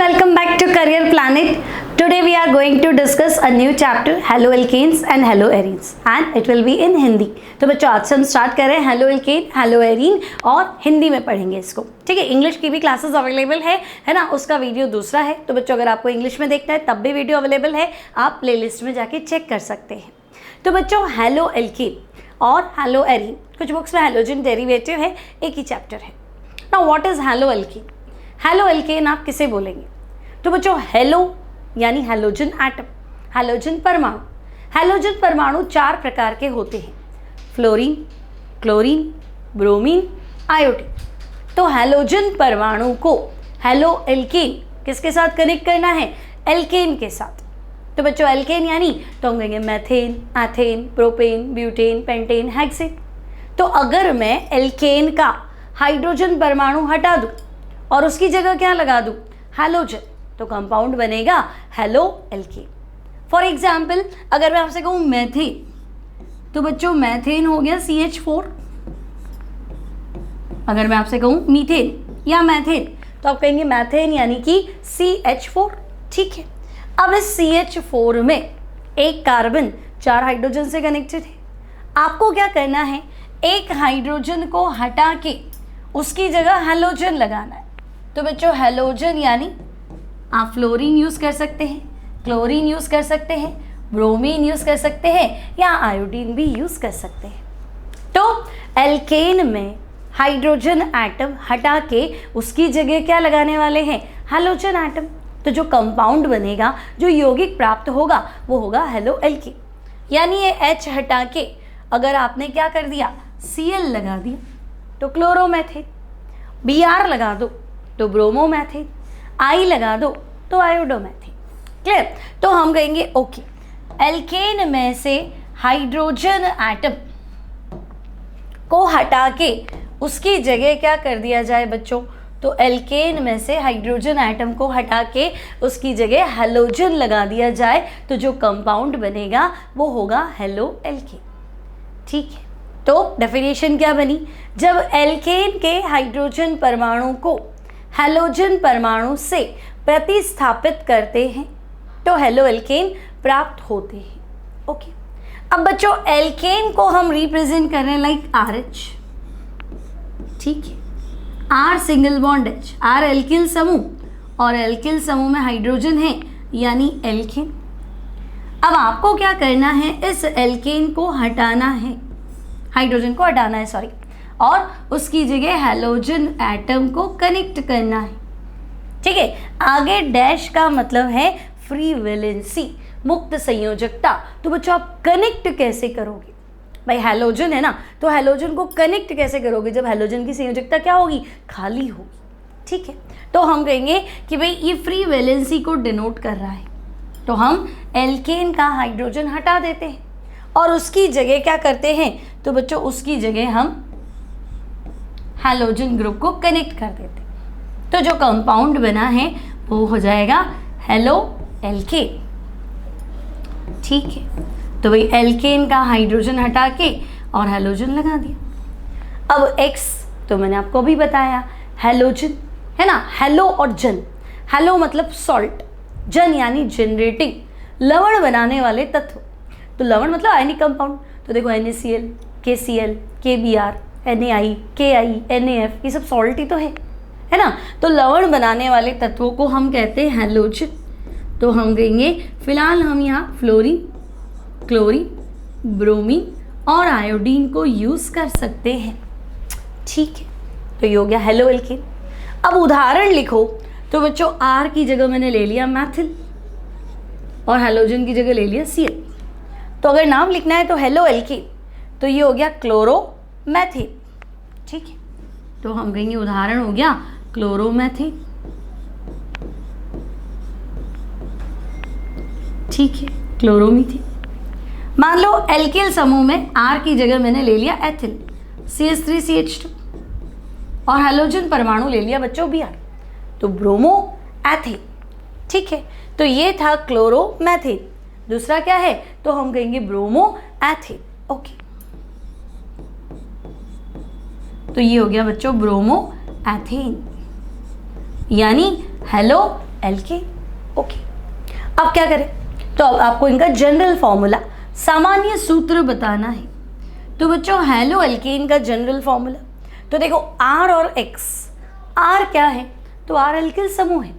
welcome back to Career Planet. Today we are going to discuss a new chapter, Haloalkanes and Haloarenes, and it will be in Hindi. तो बच्चों आज से हम start कर रहे हैं हेलोएल्केन, हेलोएरीन और हिंदी में पढ़ेंगे इसको. ठीक है, इंग्लिश की भी क्लासेस अवेलेबल है ना, उसका वीडियो दूसरा है. तो बच्चों अगर आपको इंग्लिश में देखना है तब भी वीडियो अवेलेबल है, आप प्लेलिस्ट में जाके चेक कर सकते हैं. तो बच्चों हेलोएल्केन और हेलोएरीन, कुछ बुक्स में हेलोजन डेरिवेटिव है, एक ही चैप्टर है. Now what is haloalkane? Haloalkane आप किसे बोलेंगे? तो बच्चों हेलो यानी हेलोजन एटम, हेलोजन परमाणु. हेलोजन परमाणु चार प्रकार के होते हैं, फ्लोरीन, क्लोरीन, ब्रोमीन, आयोडीन. तो हेलोजन परमाणु को हेलोएल्केन किसके साथ कनेक्ट करना है? एल्केन के साथ. तो बच्चों एल्केन यानी तो हम कहेंगे methane, ethane, propane, butane, pentane, hexane. तो अगर मैं एल्केन का हाइड्रोजन परमाणु हटा दूं और उसकी जगह क्या लगा दूं? हेलोजन, तो कंपाउंड बनेगा हेलोएल्केन. फॉर एग्जाम्पल अगर मैं आपसे कहूँ मैथेन, तो बच्चों मैथेन हो गया CH4. अगर मैं आपसे कहूँ मीथेन या मैथेन तो आप कहेंगे मैथेन यानी कि CH4. ठीक है, अब इस CH4 में एक कार्बन 4 हाइड्रोजन से कनेक्टेड है. आपको क्या करना है? एक हाइड्रोजन को हटा के उसकी जगह हेलोजन लगाना है. तो बच्चों हेलोजन यानी आप फ्लोरीन यूज़ कर सकते हैं, क्लोरीन यूज़ कर सकते हैं, ब्रोमीन यूज़ कर सकते हैं या आयोडीन भी यूज़ कर सकते हैं. तो एल्केन में हाइड्रोजन एटम हटा के उसकी जगह क्या लगाने वाले हैं? Halogen atom. तो जो कंपाउंड बनेगा, जो यौगिक प्राप्त होगा वो होगा हेलोएल्केन. यानी ये H हटा के अगर आपने क्या कर दिया? Cl लगा दिया तो क्लोरोमेथेन, Br लगा दो तो ब्रोमोमेथेन, I लगा दो तो आयोडोमेथेन. क्लियर? तो हम कहेंगे ओके, एल्केन में से हाइड्रोजन एटम को हटा के उसकी जगह क्या कर दिया जाए बच्चों? तो एल्केन में से हाइड्रोजन एटम को हटा के उसकी जगह हेलोजन लगा दिया जाए तो जो कंपाउंड बनेगा वो होगा हेलोएल्केन. ठीक है, तो डेफिनेशन क्या बनी? जब एल्केन के हाइड्रोजन परमाणु को हेलोजन परमाणु से प्रतिस्थापित करते हैं तो हेलोएल्केन प्राप्त होते हैं. ओके, अब बच्चों एल्केन को हम रिप्रेजेंट कर रहे हैं लाइक RH. ठीक है, R single bond H, R alkyl समूह और एल्किल समूह में हाइड्रोजन है यानी एल्केन. अब आपको क्या करना है? इस एल्केन को हटाना है, हाइड्रोजन को हटाना है सॉरी, और उसकी जगह हेलोजन एटम को कनेक्ट करना है. ठीक है, आगे डैश का मतलब है फ्री वैलेंसी, मुक्त संयोजकता. तो बच्चों आप कनेक्ट कैसे करोगे? भाई हेलोजन है ना, तो हेलोजन को कनेक्ट कैसे करोगे जब हेलोजन की संयोजकता क्या होगी? खाली होगी. ठीक है, तो हम कहेंगे कि भाई ये फ्री वैलेंसी को डिनोट कर रहा है. तो हम एल्केन का हाइड्रोजन हटा देते हैं और उसकी जगह क्या करते हैं? तो बच्चों उसकी जगह हम हेलोजन ग्रुप को कनेक्ट कर देते हैं. तो जो कंपाउंड बना है वो हो जाएगा हेलोएल्केन. ठीक है, तो भाई एल्केन का हाइड्रोजन हटा के और हेलोजन लगा दिया. अब X तो मैंने आपको अभी बताया हेलोजन है ना, हेलो और जन. हेलो मतलब सॉल्ट, जन यानी जनरेटिंग, लवण बनाने वाले तत्व. तो लवण मतलब आयनिक कंपाउंड. तो देखो NaCl, KCl, KBr, NaI, KI, NaF, ये सब सॉल्ट ही तो है ना. तो लवण बनाने वाले तत्वों को हम कहते हैं हेलोजन. तो हम कहेंगे फिलहाल हम यहाँ फ्लोरीन, क्लोरीन, ब्रोमीन और आयोडीन को यूज़ कर सकते हैं. ठीक है, तो ये हो गया हेलोएल्केन. अब उदाहरण लिखो. तो बच्चों R की जगह मैंने ले लिया मैथिल और हेलोजन की जगह ले लिया Cl. तो अगर नाम लिखना है तो हेलोएल्केन, तो ये हो गया क्लोरोमेथेन. ठीक है, तो हम कहेंगे उदाहरण हो गया क्लोरोमेथेन. ठीक है, क्लोरोमीथेन. मान लो एल्किल समूह में R की जगह मैंने ले लिया एथिल, CH3CH2 और हेलोजन परमाणु ले लिया बच्चों Br, तो ब्रोमो एथेन. ठीक है, तो ये था क्लोरोमेथेन. दूसरा क्या है? तो हम कहेंगे ब्रोमो एथेन. ओके, तो ये हो गया बच्चों ब्रोमो एथेन यानी हेलो एल्केन। ओके, अब क्या करें, तो अब आपको इनका जनरल फॉर्मूला, सामान्य सूत्र बताना है। तो बच्चों हैलो एल्केन का जनरल फॉर्मूला, तो देखो R और X, R क्या है, तो R एल्किल समूह है,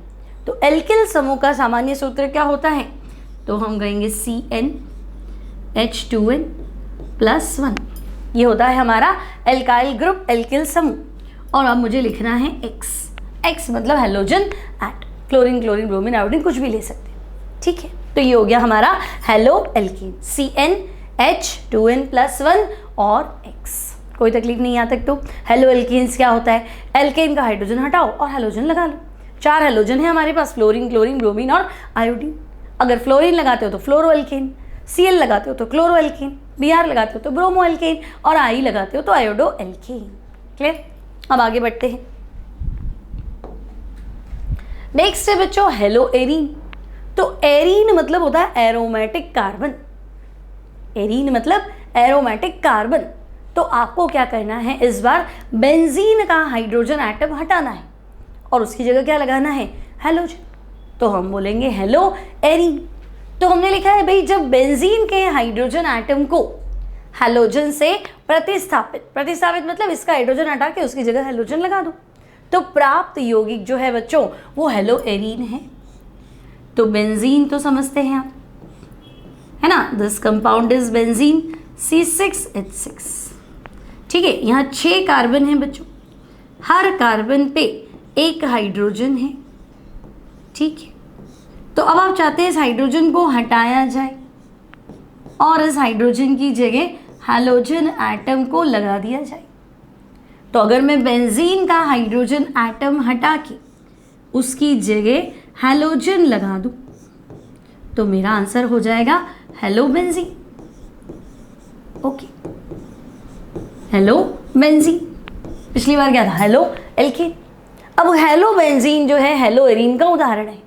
तो एल्किल समूह का सामान्य सूत्र क्या होता है, तो हम कहेंगे CnH2n+1, ये होता है हमारा एल्काइल ग्रुप एल्किल समूह। और अब मुझे लिखना है X, X मतलब हेलोजन एट, क्लोरीन, क्लोरीन, ब्रोमीन, आयोडीन कुछ भी ले सकते हैं, ठीक है। तो ये हो गया हमारा हेलो एल्केन, CnH2n+1 और X। कोई तकलीफ नहीं यहाँ तक। तो हेलो एल्केन्स क्या होता है, एल्केन का हाइड्रोजन हटाओ और हेलोजन लगा लो। 4 हेलोजन है हमारे पास, फ्लोरीन, क्लोरीन, ब्रोमीन और आयोडीन। अगर फ्लोरीन लगाते हो तो फ्लोरो एल्केन, Cl लगाते हो तो क्लोरो एल्केन, Br लगाते हो तो ब्रोमो एल्केन और I लगाते हो तो आयोडो एल्केन। क्लियर? अब आगे बढ़ते हैं। नेक्स्ट है बच्चों हेलो एरीन। तो एरीन मतलब होता है एरोमेटिक कार्बन, एरीन मतलब एरोमेटिक कार्बन। तो आपको क्या करना है, इस बार बेंजीन का हाइड्रोजन एटम हटाना है और उसकी जगह क्या लगाना है, हेलोजन। तो हम बोलेंगे हेलो एरीन। तो हमने लिखा है भाई, जब बेंजीन के हाइड्रोजन एटम को हेलोजन से प्रतिस्थापित मतलब इसका हाइड्रोजन हटा के उसकी जगह हेलोजन लगा दो, तो प्राप्त यौगिक जो है बच्चों वो हेलो एरीन है। तो बेंजीन तो समझते हैं आप, है ना, this compound is benzene C6H6। ठीक है, यहाँ 6 कार्बन है बच्चों, हर कार्बन पे एक हाइड्रोजन है। ठीक है, तो अब आप चाहते हैं इस हाइड्रोजन को हटाया जाए और इस हाइड्रोजन की जगह हैलोजन एटम को लगा दिया जाए। तो अगर मैं बेंजीन का हाइड्रोजन एटम हटा के उसकी जगह हैलोजन लगा दूं तो मेरा आंसर हो जाएगा hello benzene. Okay, hello benzene. पिछली बार क्या था, हेलो एल्केन। अब हेलो बेंजीन जो है हेलो एरीन का उदाहरण है,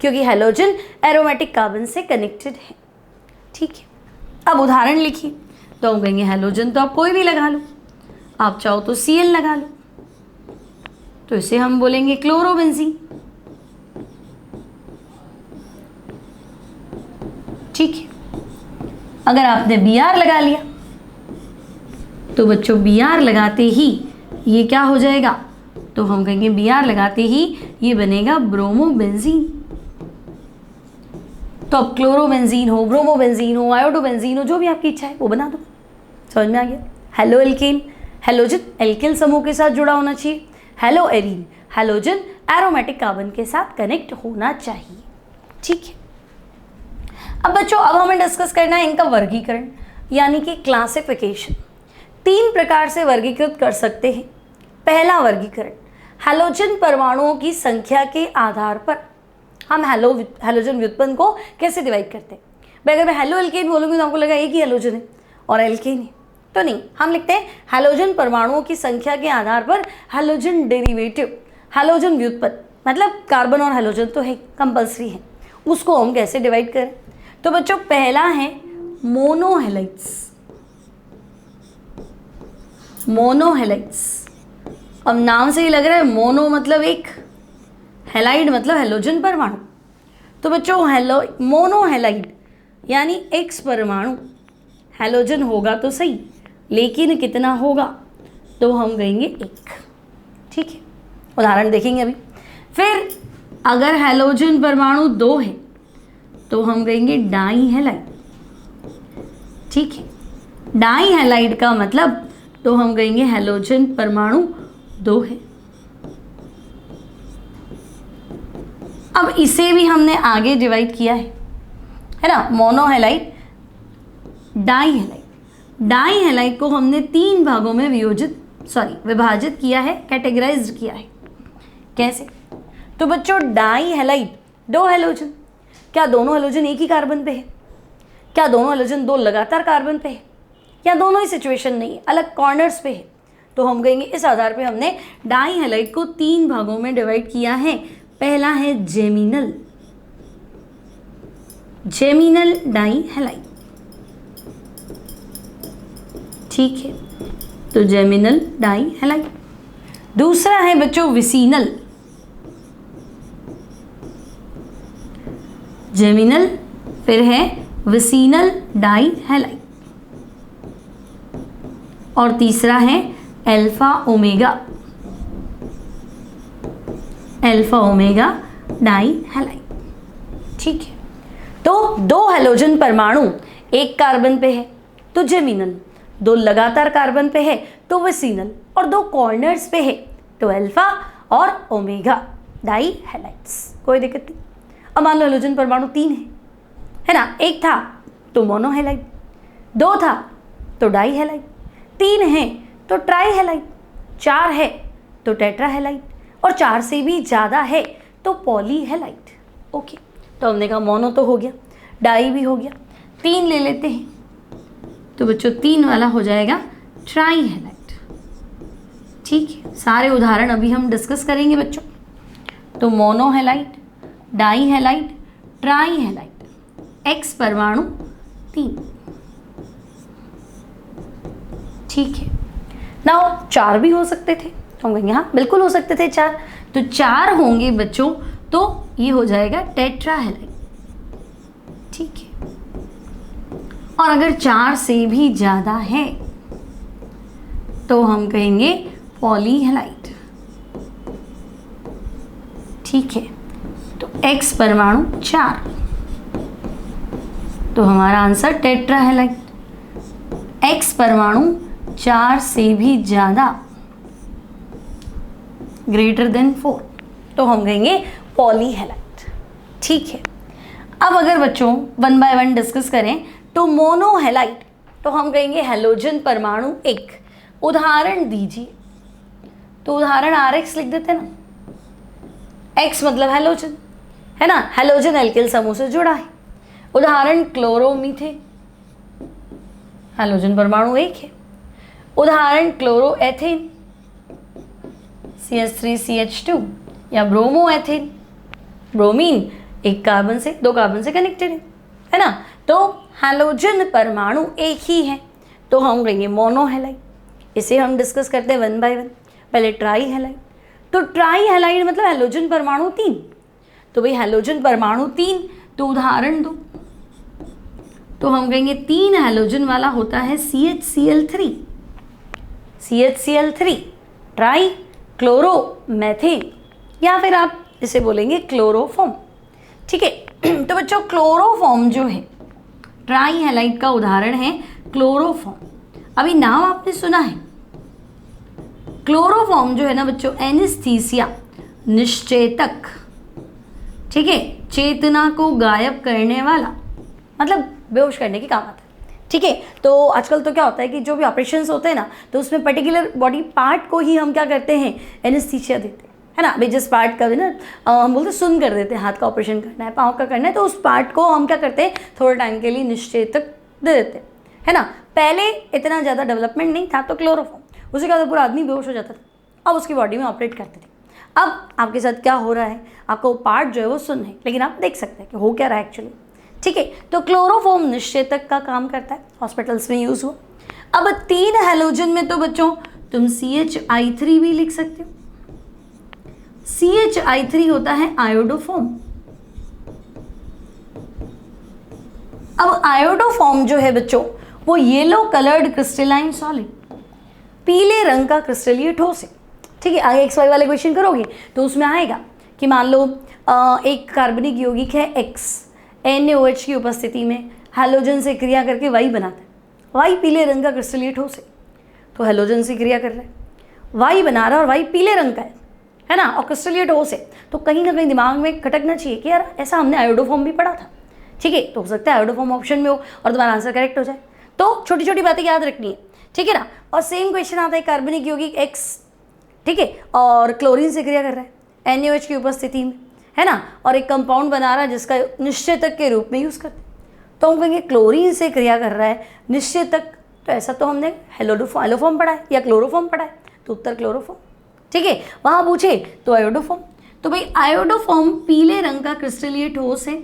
क्योंकि हैलोजन एरोमेटिक कार्बन से कनेक्टेड है। ठीक है, अब उदाहरण लिखिए। तो हम कहेंगे हैलोजन तो आप कोई भी लगा लो, आप चाहो तो Cl लगा लो, तो इसे हम बोलेंगे क्लोरोबेंजीन। ठीक है, अगर आपने Br लगा लिया तो बच्चों Br लगाते ही ये क्या हो जाएगा, तो हम कहेंगे Br लगाते ही ये बनेगा ब्रोमोबेंजीन। तो अब क्लोरोबेंजीन हो, ब्रोमोबेंजीन हो, आयोडोबेंजीन हो, जो भी आपकी इच्छा है वो बना दो। समझ में आ गया? हेलो एल्केन हैलोजन एल्किल समूह के साथ जुड़ा होना चाहिए, hello arene halogen aromatic carbon के साथ कनेक्ट होना चाहिए। ठीक है, अब बच्चों अब हमें डिस्कस करना है इनका वर्गीकरण यानी कि क्लासिफिकेशन। 3 प्रकार से वर्गीकृत कर सकते हैं। पहला वर्गीकरण, हैलोजन परमाणुओं की संख्या के आधार पर हम हैलोजन व्युत्पन्न को कैसे डिवाइड करते हैं। भाई अगर मैं हेलो एल्केन बोलूँगी तो आपको लगा एक ही हैलोजन है और एल्केन है, तो नहीं, हम लिखते हैं हैलोजन परमाणुओं की संख्या के आधार पर हैलोजन डेरिवेटिव, हैलोजन व्युत्पन्न मतलब कार्बन और हैलोजन तो है, कंपल्सरी है, उसको हम कैसे डिवाइड करें। तो बच्चों पहला है मोनोहेलाइड्स। मोनोहेलाइड्स, अब नाम से ही लग रहा है मोनो मतलब एक, हेलाइड मतलब हैलोजन परमाणु। तो बच्चों मोनोहेलाइड यानी X परमाणु, हैलोजन होगा तो सही लेकिन कितना होगा, तो हम कहेंगे 1। ठीक है, उदाहरण देखेंगे अभी। फिर अगर हैलोजन परमाणु 2 है तो हम कहेंगे डाई हैलाइड। ठीक है, डाई हैलाइड का मतलब तो हम कहेंगे हैलोजन परमाणु 2 है। अब इसे भी हमने आगे डिवाइड किया है ना, मोनोहेलाइड, डाईहेलाइड। डाईहेलाइड को हमने 3 भागों में विभाजित किया है, कैटेगराइज्ड किया है। कैसे? तो बच्चों डाईहेलाइड 2 हैलोजन, क्या दोनों हैलोजन एक ही कार्बन पे है, क्या दोनों हैलोजन 2 लगातार कार्बन पे है, या दोनों ही सिचुएशन नहीं है, अलग कॉर्नर्स पे है, तो हम कहेंगे इस आधार पे हमने डाईहेलाइड को 3 भागों में डिवाइड किया है। पहला है जेमिनल, जेमिनल डाईहेलाइड। ठीक है, तो जेमिनल डाईहेलाइड। दूसरा है बच्चों विसिनल, जेमिनल, फिर है विसिनल डाई हैलाइड, और तीसरा है alpha omega, alpha omega die halide. ठीक है, तो दो हैलोजन परमाणु एक कार्बन पे है तो जेमिनल, दो लगातार कार्बन पे है तो विसिनल, और दो कॉर्नर्स पे है तो अल्फा और ओमेगा डाई हैलाइड्स। कोई दिक्कत नहीं। अब मान लो हैलोजन परमाणु 3 है ना, एक था तो मोनो हैलाइड, 2 था तो डाई हैलाइड, 3 है तो ट्राई हैलाइड, 4 है तो टेट्रा हैलाइड, और 4 से भी ज़्यादा है तो पॉली हैलाइड। ओके, तो हमने कहा मोनो तो हो गया, डाई भी हो गया, 3 ले लेते हैं तो बच्चों 3 वाला हो जाएगा ट्राई हैलाइड। ठीक है, सारे उदाहरण अभी हम डिस्कस करेंगे बच्चों। तो mono halide, di halide, tri halide, X परमाणु 3। ठीक है, नाउ 4 भी हो सकते थे, तो हम कहेंगे हाँ बिल्कुल हो सकते थे 4, तो 4 होंगे बच्चों, तो ये हो जाएगा टेट्रा हैलाइड। ठीक है, और अगर 4 से भी ज़्यादा है तो हम कहेंगे पॉली हैलाइड। ठीक है, तो एक्स परमाणु 4, तो हमारा आंसर टेट्रा हैलाइड। एक्स परमाणु 4 से भी ज़्यादा, ग्रेटर देन 4, तो हम कहेंगे पॉली हैलाइड। ठीक है, अब अगर बच्चों 1 बाय 1 डिस्कस करें तो मोनो हैलाइड, तो हम कहेंगे हैलोजन परमाणु 1। उदाहरण दीजिए, तो उदाहरण RX लिख देते ना, X मतलब हैलोजन है ना, हैलोजन एल्किल समूह से जुड़ा है। उदाहरण क्लोरोमीथेन, हैलोजन परमाणु 1 है। उदाहरण क्लोरोएथेन, CH3CH2, या ब्रोमोएथेन, ब्रोमीन एक कार्बन से 2 कार्बन से कनेक्टेड है ना, तो हैलोजन परमाणु एक ही है, तो हम कहेंगे मोनो हैलाइड। इसे हम डिस्कस करते हैं 1 बाय 1। पहले ट्राई हैलाइड, तो ट्राई हैलाइड मतलब हैलोजन परमाणु 3, तो भाई हैलोजन परमाणु 3, तो उदाहरण दो, तो हम कहेंगे 3 हैलोजन वाला होता है CHCl3, CHCl3 ट्राई क्लोरोमेथेन, या फिर आप इसे बोलेंगे क्लोरोफॉर्म। ठीक है, तो बच्चों क्लोरोफॉर्म जो है ट्राई हैलाइड का उदाहरण है क्लोरोफॉर्म। अभी नाम आपने सुना है, क्लोरोफॉर्म जो है ना बच्चों एनेस्थीसिया, निश्चेतक, ठीक है, चेतना को गायब करने वाला, मतलब बेहोश करने के काम आता है। ठीक है, तो आजकल तो क्या होता है कि जो भी ऑपरेशंस होते हैं ना, तो उसमें पर्टिकुलर बॉडी पार्ट को ही हम क्या करते हैं, एनेस्थीसिया देते हैं, है ना। भाई जिस पार्ट का भी ना हम बोलते सुन कर देते हैं, हाथ का ऑपरेशन करना है, पाँव का करना है, तो उस पार्ट को हम क्या करते हैं, थोड़े टाइम के लिए निश्चेतक दे देते हैं, है ना। पहले इतना ज़्यादा डेवलपमेंट नहीं था, तो क्लोरोफॉर्म, उसके बाद पूरा आदमी बेहोश हो जाता था, अब उसकी बॉडी में ऑपरेट करते थे। अब आपके साथ क्या हो रहा है, आपका वो पार्ट जो है वो सुन है, लेकिन आप देख सकते हैं कि हो क्या रहा है एक्चुअली। ठीक है, तो क्लोरोफॉर्म निश्चेतक का काम करता है, हॉस्पिटल्स में यूज़ हुआ। अब 3 हैलोजन में तो बच्चों तुम CHI3 भी लिख सकते हो। CHI3 होता है आयोडोफॉर्म। अब आयोडोफॉर्म जो है बच्चों वो येलो कलर्ड क्रिस्टलाइन सॉलिड, पीले रंग का क्रिस्टलीय ठोस है। ठीक है, आगे XY वाले क्वेश्चन करोगे तो उसमें आएगा कि मान लो एक कार्बनिक यौगिक है X, NaOH की उपस्थिति में हैलोजन से क्रिया करके Y बनाता है। Y पीले रंग का क्रिस्टलीय ठोस है, तो हैलोजन से क्रिया कर रहा है, Y बना रहा है और Y पीले रंग का है ना, और क्रिस्टलीय ठोस है, तो कहीं ना कहीं दिमाग में खटकना चाहिए कि यार ऐसा हमने आयोडोफॉर्म भी पढ़ा था। ठीक है, तो हो सकता है आयोडोफॉर्म ऑप्शन में हो और तुम्हारा आंसर करेक्ट हो जाए। तो छोटी छोटी बातें याद रखनी है, ठीक है ना। और सेम क्वेश्चन आता है कार्बनिक यौगिक X, ठीक है, और क्लोरीन से क्रिया कर रहा है NaOH की उपस्थिति में, है ना, और एक कंपाउंड बना रहा है जिसका निश्चेतक के रूप में यूज़ करते हैं, तो हम कहेंगे क्लोरीन से क्रिया कर रहा है निश्चेतक, तो ऐसा तो हमने हैलोफॉर्म पढ़ा है या क्लोरोफॉर्म पढ़ा है, तो उत्तर क्लोरोफॉर्म। ठीक है, वहाँ पूछे तो आयोडोफॉर्म, तो भाई आयोडोफॉर्म पीले रंग का क्रिस्टलीय ठोस है,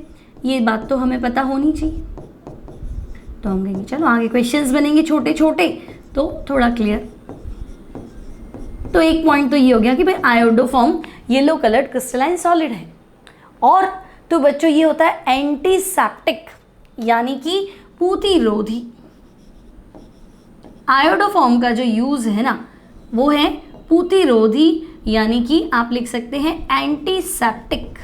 ये बात तो हमें पता होनी चाहिए। तो हम कहेंगे चलो आगे क्वेश्चंस बनेंगे छोटे छोटे, तो थोड़ा क्लियर। तो एक पॉइंट तो ये हो गया कि भाई iodoform yellow coloured crystalline solid है, और तो बच्चों ये होता है एंटीसेप्टिक यानी कि पूतिरोधी। आयोडोफॉर्म का जो यूज है ना वो है पूतिरोधी यानी कि आप लिख सकते हैं एंटीसेप्टिक।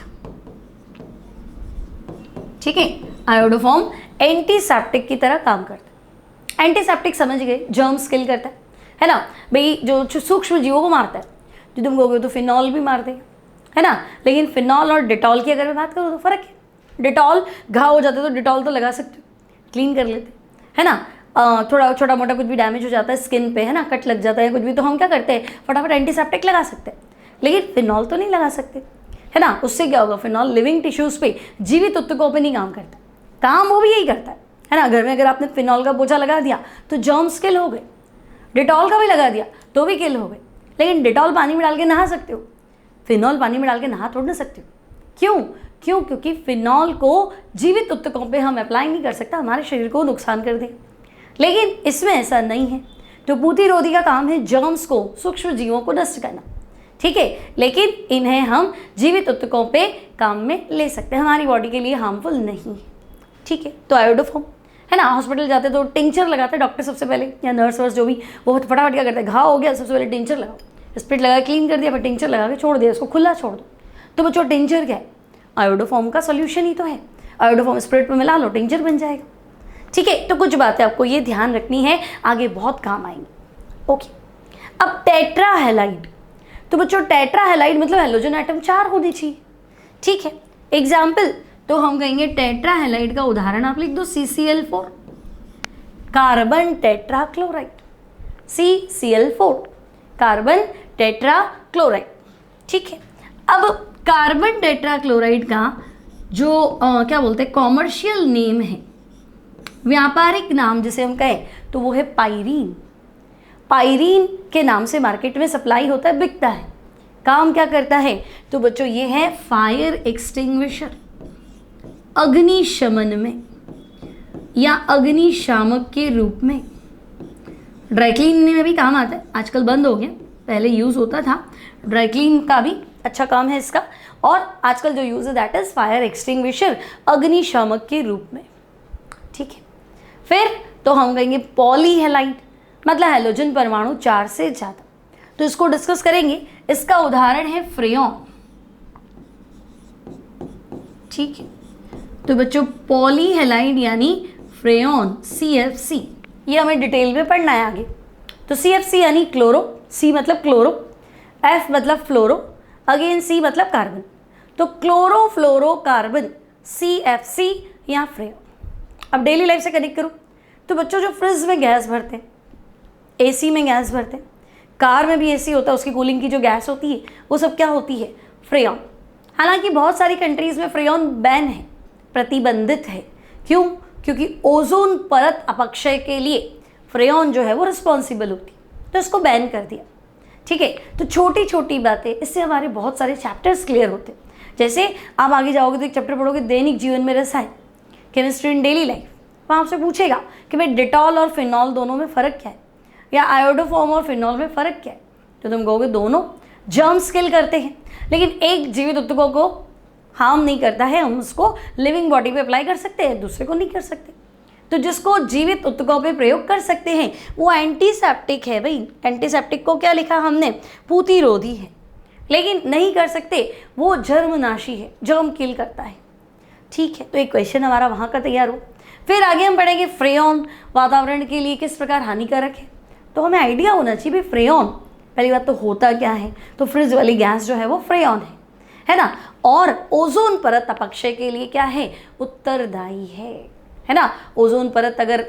ठीक है, आयोडोफॉर्म एंटीसेप्टिक की तरह काम करता है। एंटीसेप्टिक समझ गए, जर्म्स किल करता है ना भाई, जो सूक्ष्म जीवों को मारता है। जो तुम कहोगे तो फिनॉल भी मार देगा, है ना, लेकिन फिनॉल और डिटॉल की अगर मैं बात करूँ तो फर्क है। डिटॉल घाव हो जाता है तो डिटॉल तो लगा सकते हो, क्लीन कर लेते, है ना। थोड़ा छोटा मोटा कुछ भी डैमेज हो जाता है स्किन पे, है ना, कट लग जाता है कुछ भी, तो हम क्या करते हैं फटाफट एंटीसेप्टिक लगा सकते हैं, लेकिन फिनॉल तो नहीं लगा सकते, है ना। उससे क्या होगा, फिनॉल लिविंग टिश्यूज़ पे, जीवित ऊतकों पे नहीं काम करता, काम वो भी यही करता है ना। घर में अगर आपने फिनॉल का पोछा लगा दिया तो जर्म्स किल हो गए, डिटॉल का भी लगा दिया तो भी किल हो गए, लेकिन डिटॉल पानी में डाल के नहा सकते हो, फिनॉल पानी में डाल के नहा थोड़ ना सकते हो। क्यों? क्योंकि फिनॉल को जीवित ऊतकों पे हम अप्लाई नहीं कर सकता, हमारे शरीर को नुकसान कर दे, लेकिन इसमें ऐसा नहीं है। तो पूतिरोधी का काम है जर्म्स को, सूक्ष्म जीवों को नष्ट करना, ठीक है, लेकिन इन्हें हम जीवित ऊतकों पे काम में ले सकते हैं, हमारी बॉडी के लिए हार्मफुल नहीं है, ठीक है। तो आयोडोफॉर्म, है ना, हॉस्पिटल जाते तो टिंचर लगाते हैं डॉक्टर सबसे पहले, या नर्स वर्स जो भी, वो फटाफट क्या करते हैं, घाव हो गया सबसे पहले टिंचर लगाओ, स्प्रिट लगा क्लीन कर दिया, फिर टिंचर लगा के छोड़ दिया, उसको खुला छोड़ दो। तो बच्चों टिंचर क्या है, आयोडोफॉर्म का सोल्यूशन ही तो है, आयोडोफॉर्म स्प्रिट में मिला लो, टिंचर बन जाएगा, ठीक है। तो कुछ बातें आपको ये ध्यान रखनी है, आगे बहुत काम आएंगी। ओके, अब टेट्राहेलाइड, तो बच्चों टेट्राहेलाइड मतलब हेलोजन एटम 4 होनी चाहिए, ठीक है। एग्जाम्पल तो हम कहेंगे टेट्राहेलाइड का उदाहरण आप लिख दो, CCl4 carbon tetrachloride, CCl4 carbon tetrachloride, ठीक है। अब कार्बन टेट्राक्लोराइड का जो क्या बोलते हैं कॉमर्शियल नेम है, व्यापारिक नाम जिसे हम कहें तो वो है पायरीन। पायरीन के नाम से मार्केट में सप्लाई होता है, बिकता है। काम क्या करता है, तो बच्चों ये है फायर एक्सटिंग्विशर, अग्निशमन में या अग्निशामक के रूप में, ड्राईक्लीन में भी काम आता है, आजकल बंद हो गया, पहले यूज होता था। ड्राईक्लीन का भी अच्छा काम है इसका, और आजकल जो यूज है दैट इज फायर एक्सटिंग्विशर, अग्निशामक के रूप में, ठीक है। फिर तो हम कहेंगे पॉलीहेलाइड, मतलब हेलोजन परमाणु 4 से ज़्यादा, तो इसको डिस्कस करेंगे। इसका उदाहरण है फ्रेयॉन, ठीक है। तो बच्चों पॉलीहेलाइड यानी फ्रेयॉन, CFC, ये हमें डिटेल में पढ़ना है आगे। तो CFC यानी क्लोरो, C मतलब क्लोरो, F मतलब फ्लोरो, अगेन C मतलब कार्बन, तो क्लोरोफ्लोरोकार्बन, CFC या फ्रेयॉन। अब डेली लाइफ से कनेक्ट करूँ तो बच्चों जो फ्रिज में गैस भरते हैं, AC में गैस भरते हैं, कार में भी AC होता है, उसकी कूलिंग की जो गैस होती है वो सब क्या होती है, फ्रेयॉन। हालांकि बहुत सारी कंट्रीज़ में फ्रेयॉन बैन है, प्रतिबंधित है। क्यों? क्योंकि ओजोन परत अपक्षय के लिए फ्रेयॉन जो है वो रिस्पॉन्सिबल होती है, तो इसको बैन कर दिया, ठीक है। तो छोटी छोटी बातें, इससे हमारे बहुत सारे चैप्टर्स क्लियर होते हैं। जैसे आप आगे जाओगे तो एक चैप्टर पढ़ोगे दैनिक जीवन में रसायन, केमिस्ट्री इन डेली लाइफ, वहाँ आपसे पूछेगा कि भाई डिटॉल और फिनॉल दोनों में फ़र्क क्या है, या आयोडोफॉर्म और फिनॉल में फ़र्क क्या है, तो तुम कहोगे दोनों जर्म्स किल करते हैं, लेकिन एक जीवित ऊतकों को हार्म नहीं करता है, हम उसको लिविंग बॉडी पे अप्लाई कर सकते हैं, दूसरे को नहीं कर सकते। तो जिसको जीवित ऊतकों पे प्रयोग कर सकते हैं वो एंटीसेप्टिक है भाई। एंटीसेप्टिक को क्या लिखा हमने, पूतिरोधी है, लेकिन नहीं कर सकते वो जर्मनाशी है, जर्म किल करता है, ठीक है। तो एक क्वेश्चन हमारा वहाँ का तैयार हो। फिर आगे हम पढ़ेंगे फ्रेयॉन वातावरण के लिए किस प्रकार हानिकारक है, तो हमें आइडिया होना चाहिए भाई फ्रेयॉन, पहली बात तो होता क्या है, तो फ्रिज वाली गैस जो है वो फ्रेयॉन है ना, और ओजोन परत अपक्षय के लिए क्या है, उत्तरदायी है ना। ओजोन परत अगर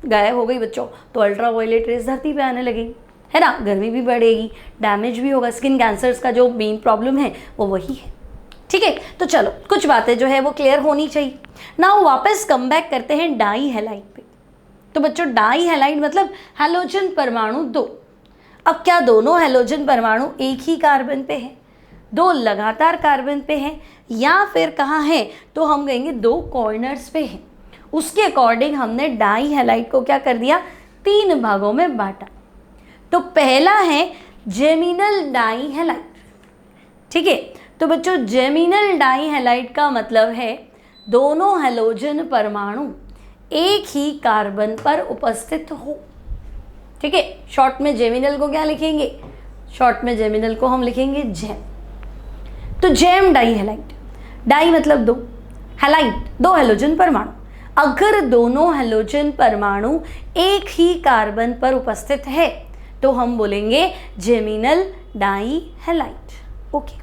गायब हो गई बच्चों तो अल्ट्रावायलेट रेज धरती पे आने लगेगी, है ना, गर्मी भी बढ़ेगी, डैमेज भी होगा, स्किन कैंसर्स का जो मेन प्रॉब्लम है वो वही है, ठीक है। तो चलो कुछ बातें जो है वो क्लियर होनी चाहिए। नाउ वापस कम बैक करते हैं डाईहेलाइड पे। तो बच्चों डाईहेलाइड मतलब हैलोजन परमाणु 2। अब क्या दोनों हैलोजन परमाणु एक ही कार्बन पे है, दो लगातार कार्बन पे हैं, या फिर कहाँ है, तो हम कहेंगे 2 कॉर्नर्स पे है। उसके अकॉर्डिंग हमने डाईहेलाइड को क्या कर दिया, 3 भागों में बांटा। तो पहला है जेमिनल डाईहेलाइड, ठीक है। तो बच्चों जेमिनल डाई हैलाइड का मतलब है दोनों हैलोजन परमाणु एक ही कार्बन पर उपस्थित हो। ठीक है, शॉर्ट में जेमिनल को क्या लिखेंगे, शॉर्ट में जेमिनल को हम लिखेंगे जेम। तो जेम डाई हैलाइड, डाई मतलब दो, हैलाइड दो हैलोजन परमाणु। अगर दोनों हैलोजन परमाणु एक ही कार्बन पर उपस्थित है तो हम बोलेंगे जेमिनल डाई हैलाइड। ओके,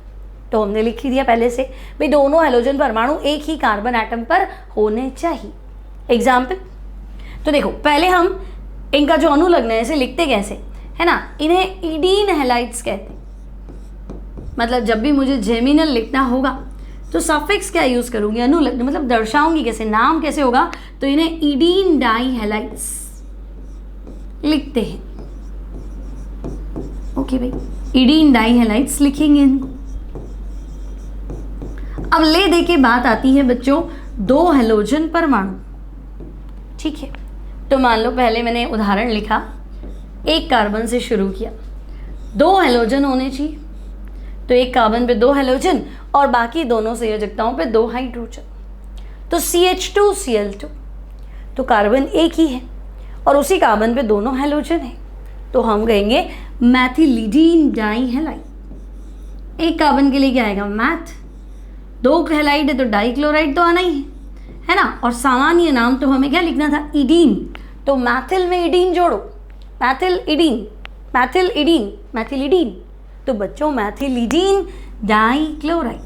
तो हमने लिख ही दिया पहले से भाई दोनों हैलोजन परमाणु एक ही कार्बन एटम पर होने चाहिए। एग्जाम्पल, तो देखो पहले हम इनका जो अनुलग्न है इसे लिखते कैसे है ना, इन्हें इडीन हैलाइड्स कहते हैं। मतलब जब भी मुझे जेमिनल लिखना होगा तो सफिक्स क्या यूज करूंगी, अनुलग्न, मतलब दर्शाऊंगी कैसे, नाम कैसे होगा, तो इन्हें इडीन डाई हैलाइड्स लिखते हैं। ओके भाई, इडीन डाई हैलाइड्स लिखेंगे इनको। अब ले दे के बात आती है बच्चों दो हैलोजन परमाणु। ठीक है, तो मान लो पहले मैंने उदाहरण लिखा, एक कार्बन से शुरू किया, दो हैलोजन होने चाहिए, तो एक कार्बन पे दो हैलोजन और बाकी दोनों संयोजकताओं पे दो हाइड्रोजन, तो CH2Cl2, तो कार्बन एक ही है और उसी कार्बन पे दोनों हैलोजन है, तो हम कहेंगे मैथिलिडीन डाई हैलाइड। एक कार्बन के लिए क्या आएगा, मैथ, दो हैलाइड है तो डाइक्लोराइड तो आना ही है ना, और सामान्य नाम तो हमें क्या लिखना था, इडीन, तो मैथिल में इडीन जोड़ो, मैथिल इडीन, मैथिल इडीन, मैथिलिडीन, तो बच्चों मैथिलिडीन डाइक्लोराइड।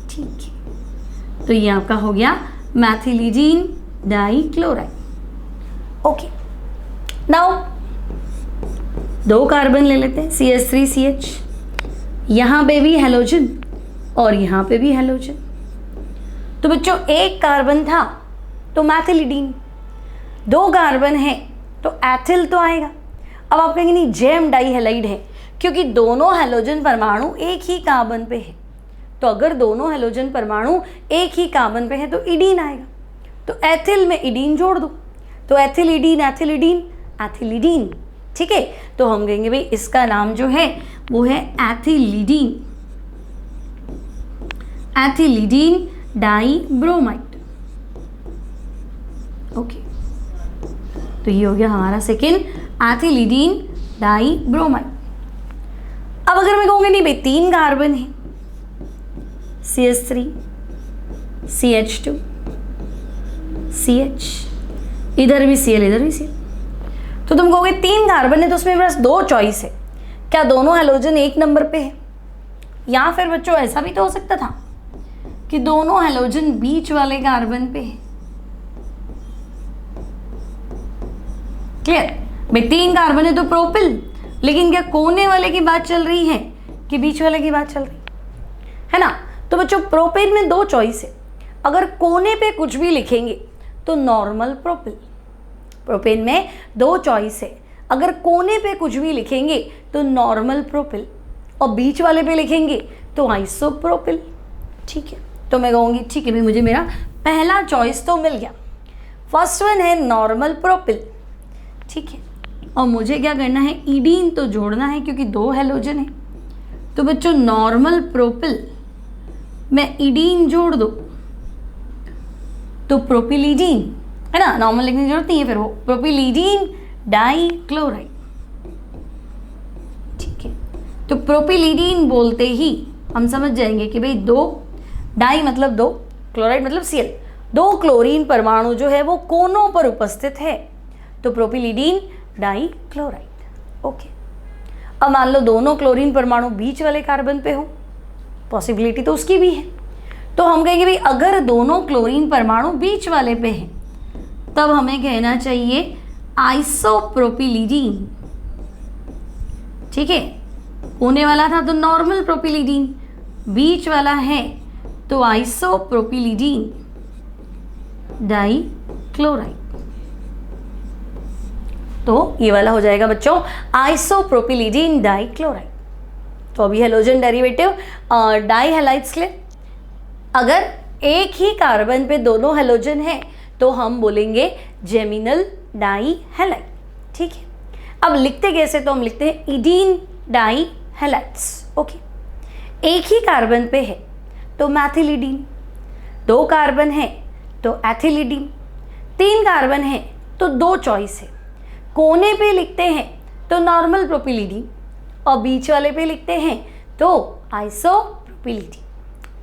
ठीक है, तो ये आपका हो गया मैथिलिडीन डाइक्लोराइड। ओके, नाउ दो कार्बन ले लेते हैं, CH3CH, यहां पे भी हैलोजन और यहां पे भी हैलोजन, तो बच्चों एक कार्बन था तो मैथिलिडीन, दो कार्बन है तो एथिल तो आएगा। अब आप कहेंगे नहीं जेम डाई हैलाइड है, क्योंकि दोनों हैलोजन परमाणु एक ही कार्बन पे है, तो अगर दोनों हैलोजन परमाणु एक ही कार्बन पे है तो इडीन आएगा, तो एथिल में इडीन जोड़ दो, तो एथिलिडीन, एथिलिडीन, एथिलिडीन। ठीक है, तो हम कहेंगे भाई इसका नाम जो है वो है एथिलिडीन, एथिलिडीन डाई ब्रोमाइड। ओके, तो ये हो गया हमारा सेकेंड, एथिलिडीन डाई ब्रोमाइड। अब अगर मैं कहूँगी नहीं भाई तीन कार्बन है, CH3, CH2, CH, इधर भी Cl, इधर भी Cl, तो तुम कहोगे तीन कार्बन है तो उसमें बस दो चॉइस है, क्या दोनों हैलोजन एक नंबर पे है, या फिर बच्चों ऐसा भी तो हो सकता था कि दोनों हैलोजन बीच वाले कार्बन पे है। क्लियर, भाई तीन कार्बन है तो प्रोपिल, लेकिन क्या कोने वाले की बात चल रही है कि बीच वाले की बात चल रही है ना, तो बच्चों प्रोपेन में दो चॉइस है, अगर कोने पे कुछ भी लिखेंगे तो नॉर्मल प्रोपिल, प्रोपेन में दो चॉइस है, अगर कोने पे कुछ भी लिखेंगे तो नॉर्मल प्रोपिल, और बीच वाले पे लिखेंगे तो आइसोप्रोपिल। ठीक है, तो मैं कहूँगी ठीक है भाई मुझे मेरा पहला चॉइस तो मिल गया, फर्स्ट वन है नॉर्मल प्रोपिल। ठीक है, और मुझे क्या करना है, इडीन तो जोड़ना है क्योंकि दो हैलोजन है, तो बच्चों नॉर्मल प्रोपिल में इडीन जोड़ दो तो प्रोपिलिडीन है ना, नॉर्मल लिखने की जरूरत नहीं है, फिर वो प्रोपिलिडीन डाइक्लोराइड। ठीक है, तो प्रोपिलिडीन बोलते ही हम समझ जाएंगे कि भाई दो, डाई मतलब दो, क्लोराइड मतलब Cl, दो क्लोरीन परमाणु जो है वो कोनों पर उपस्थित है, तो प्रोपिलिडीन डाइक्लोराइड। ओके, अब मान लो दोनों क्लोरीन परमाणु बीच वाले कार्बन पे हो, पॉसिबिलिटी तो उसकी भी है, तो हम कहेंगे भाई अगर दोनों क्लोरीन परमाणु बीच वाले पे हैं तब हमें कहना चाहिए आइसोप्रोपिलिडीन। ठीक है, होने वाला था तो नॉर्मल प्रोपिलिडीन, बीच वाला है तो आइसोप्रोपिलिडीन डाइक्लोराइड, तो ये वाला हो जाएगा बच्चों आइसोप्रोपिलिडीन डाइक्लोराइड। तो अभी हैलोजन डेरिवेटिव डाई हैलाइड्स के लिए अगर एक ही कार्बन पे दोनों हैलोजन है तो हम बोलेंगे जेमिनल डाई हैलाइड। ठीक है, अब लिखते कैसे, तो हम लिखते हैं इडीन डाई हैलाइड्स। ओके, एक ही कार्बन पे है तो मैथिलिडीन, 2 कार्बन है तो एथिलिडीन, 3 कार्बन है तो 2 चॉइस है। कोने पे लिखते हैं तो नॉर्मल प्रोपिलिडीन और बीच वाले पे लिखते हैं तो आइसोप्रोपिलिडीन।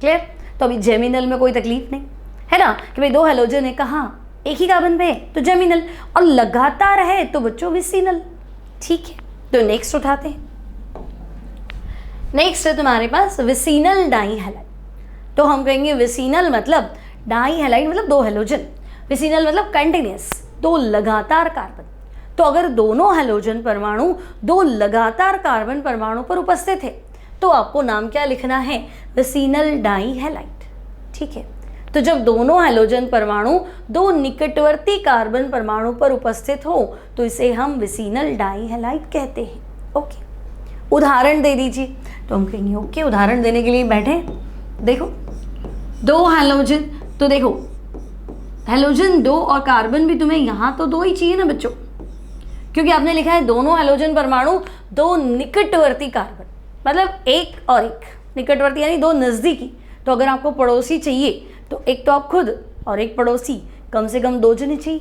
क्लियर? तो अभी जेमिनल में कोई तकलीफ नहीं है ना कि भाई 2 हेलोजन है, कहाँ एक ही कार्बन पे है तो जेमिनल, और लगातार है तो बच्चों विसिनल। ठीक है, तो नेक्स्ट उठाते हैं। नेक्स्ट है तुम्हारे पास विसिनल डाईहैलाइड। तो हम कहेंगे विसिनल मतलब डाईहैलाइड मतलब 2 हेलोजन, विसिनल मतलब कंटिन्यूअस 2 लगातार कार्बन। तो अगर दोनों हेलोजन परमाणु 2 लगातार कार्बन परमाणु पर उपस्थित है तो आपको नाम क्या लिखना है? विसिनल डाईहैलाइड। ठीक है, तो जब दोनों हेलोजन परमाणु 2 निकटवर्ती कार्बन परमाणु पर उपस्थित हो तो इसे हम विसिनल डाईहैलाइड कहते हैं। ओके, उदाहरण दे दीजिए। तो हम कहेंगे ओके, उदाहरण देने के लिए बैठे। देखो 2 हेलोजन, तो देखो हेलोजन 2 और कार्बन भी तुम्हें यहाँ तो 2 ही चाहिए ना बच्चों, क्योंकि आपने लिखा है दोनों हेलोजन परमाणु 2 निकटवर्ती कार्बन, मतलब एक और एक निकटवर्ती यानी 2 नज़दीकी। तो अगर आपको पड़ोसी चाहिए तो एक तो आप खुद और एक पड़ोसी, कम से कम 2 जने चाहिए।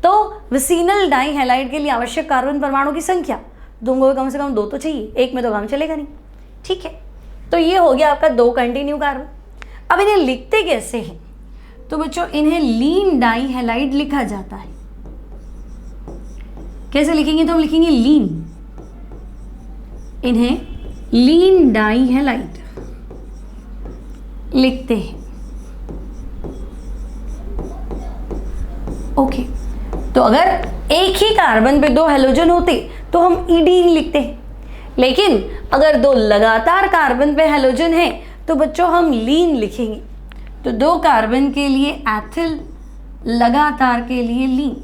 तो विसिनल डाईहैलाइड के लिए आवश्यक कार्बन परमाणु की संख्या दोनों को कम से कम 2 तो चाहिए, एक में तो काम चलेगा नहीं। ठीक है, तो ये हो गया आपका 2 कंटिन्यू कार्बन। अब इन्हें लिखते कैसे हैं? तो बच्चों इन्हें लीन डाईहैलाइड लिखा जाता है। कैसे लिखेंगे? तो हम लिखेंगे लीन, इन्हें लीन डाईहैलाइड लिखते हैं। ओके, तो अगर एक ही कार्बन पे 2 हेलोजन होते तो हम ईडीन लिखते हैं, लेकिन अगर 2 लगातार कार्बन पे हेलोजन है तो बच्चों हम लीन लिखेंगे। तो 2 कार्बन के लिए एथिल, लगातार के लिए लीन,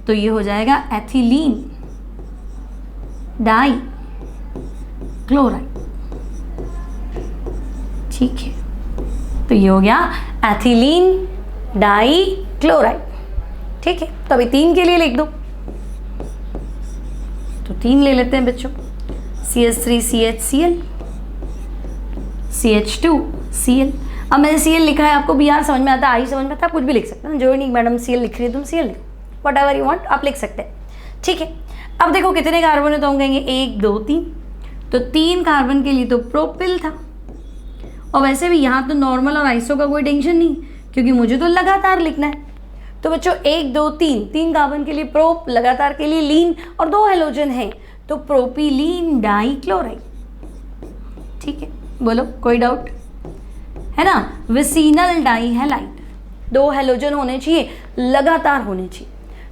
तो ये हो जाएगा एथिलीन डाई क्लोराइड। ठीक है, तो ये हो गया एथिलीन डाई क्लोराइड। ठीक है, तो अभी 3 के लिए लिख दो। तो 3 ले लेते हैं बच्चों, CH3CHCl, CH2Cl। अब मैंने Cl लिखा है, आपको Br समझ में आता है, I समझ में आता है, कुछ भी लिख सकते हैं, जरूरी नहीं मैडम Cl लिख रही है तुम Cl लिखो, वट एवर यू वांट आप लिख सकते हैं। ठीक है, अब देखो कितने कार्बन है, तो हम कहेंगे 1 2 3। तो 3 कार्बन के लिए तो प्रोपिल था, और वैसे भी यहाँ तो नॉर्मल और आइसो का कोई टेंशन नहीं, क्योंकि मुझे तो लगातार लिखना है। तो बच्चों 1 2 3 कार्बन के लिए प्रोप, लगातार के लिए लीन, और 2 हेलोजन हैं तो प्रोपिलीन डाईक्लोराइड। ठीक है, बोलो कोई डाउट है ना? विसिनल डाईहैलाइड, 2 हेलोजन होने चाहिए, लगातार होने चाहिए,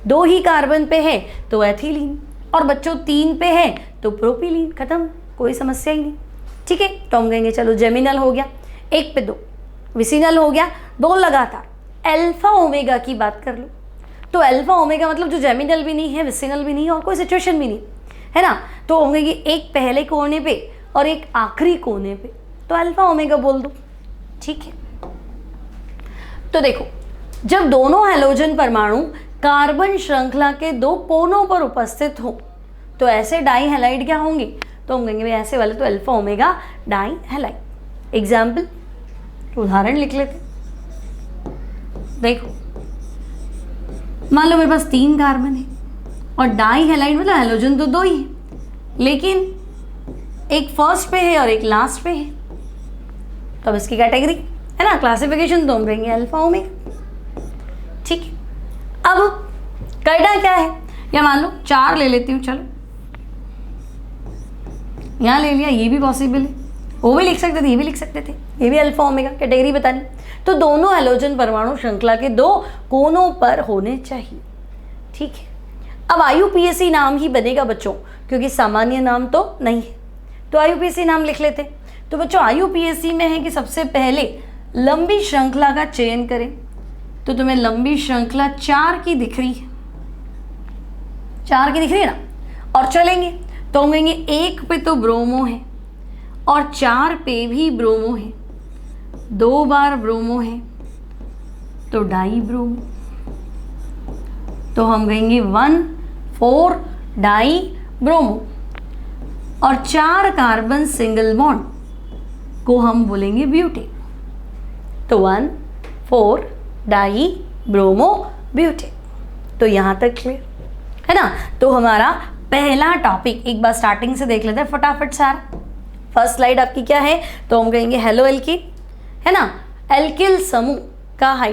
2 ही कार्बन पे है तो एथिलीन, और बच्चों 3 पे है तो प्रोपिलीन, खत्म, कोई समस्या ही नहीं। ठीक है, तो हम कहेंगे चलो जेमिनल हो गया, 1 पे 2, विसिनल हो गया 2 लगातार। अल्फा ओमेगा की बात कर लो, तो अल्फा ओमेगा मतलब जो जेमिनल भी नहीं है, विसिनल भी नहीं है, और कोई सिचुएशन भी नहीं है ना, तो होंगे कि एक पहले कोने पे और एक आखिरी कोने पे, तो अल्फा ओमेगा बोल दो। ठीक है, तो देखो जब दोनों हेलोजन परमाणु कार्बन श्रृंखला के 2 कोनों पर उपस्थित हो तो ऐसे डाईहैलाइड क्या होंगे? तो हम कहेंगे ऐसे वाले तो अल्फा ओमेगा डाईहैलाइड। एग्जाम्पल, उदाहरण लिख लेते। देखो मान लो मेरे पास 3 कार्बन है और डाईहैलाइड मतलब हेलोजन तो 2 ही है, लेकिन एक फर्स्ट पे है और एक लास्ट पे है, तो अब इसकी कैटेगरी है ना, क्लासिफिकेशन तो हम कहेंगे अल्फा ओमेगा। ठीक है, अब करना क्या है, या मान लो 4 ले लेती हूँ, चलो यहाँ ले लिया, ये भी पॉसिबल है, वो भी लिख सकते थे, ये भी लिख सकते थे, ये भी अल्फा ओमेगा, कैटेगरी बतानी। तो दोनों हेलोजन परमाणु श्रृंखला के 2 कोनों पर होने चाहिए। ठीक है, अब IUPAC नाम ही बनेगा बच्चों, क्योंकि सामान्य नाम तो नहीं है, तो IUPAC नाम लिख लेते। तो बच्चों IUPAC में है कि सबसे पहले लंबी श्रृंखला का चयन करें, तो तुम्हें लंबी श्रृंखला 4 की दिख रही है, 4 की दिख रही है ना, और चलेंगे तो हम कहेंगे 1 पे तो ब्रोमो है और 4 पे भी ब्रोमो है, 2 बार ब्रोमो है तो डाई ब्रोमो, तो हम कहेंगे 1,4 डाई ब्रोमो, और 4 कार्बन सिंगल बॉन्ड को हम बोलेंगे ब्यूटेन। तो 1,4 डाई ब्रोमो ब्यूटेन। तो यहाँ तक क्लियर है ना। तो हमारा पहला टॉपिक एक बार स्टार्टिंग से देख लेते हैं फटाफट सारा। फर्स्ट स्लाइड आपकी क्या है, तो हम कहेंगे हेलो एल्कीन, है ना। एल्किल समूह का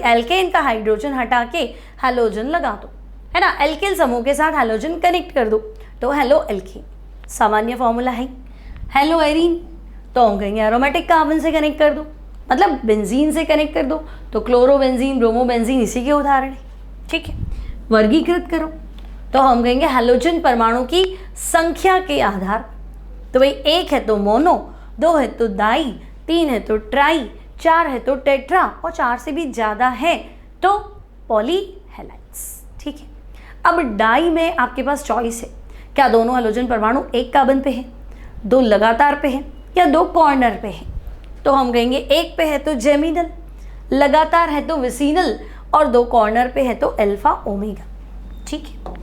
एल्केन का हाइड्रोजन हटा के हैलोजन लगा दो, है ना। एल्किल समूह के साथ हैलोजन कनेक्ट कर दो, तो हेलो एल्कीन। सामान्य फॉर्मूला है। हेलो एरीन, तो हम कहेंगे एरोमेटिक कार्बन से कनेक्ट कर दो, मतलब बेंजीन से कनेक्ट कर दो, तो क्लोरोबेंजीन, ब्रोमोबेंजीन इसी के उदाहरण है। ठीक है, वर्गीकृत करो, तो हम कहेंगे हैलोजन परमाणु की संख्या के आधार, तो भाई 1 है तो मोनो, 2 है तो डाई, 3 है तो ट्राई, 4 है तो टेट्रा, और 4 से भी ज़्यादा है तो पॉली हैलाइड्स। ठीक है, अब डाई में आपके पास चॉइस है, क्या दोनों हैलोजन परमाणु एक कार्बन पे है, 2 लगातार पे है, या 2 कॉर्नर पे है। तो हम कहेंगे 1 पे है तो जेमिनल, लगातार है तो विसिनल, और 2 कॉर्नर पे है तो अल्फा ओमेगा। ठीक है,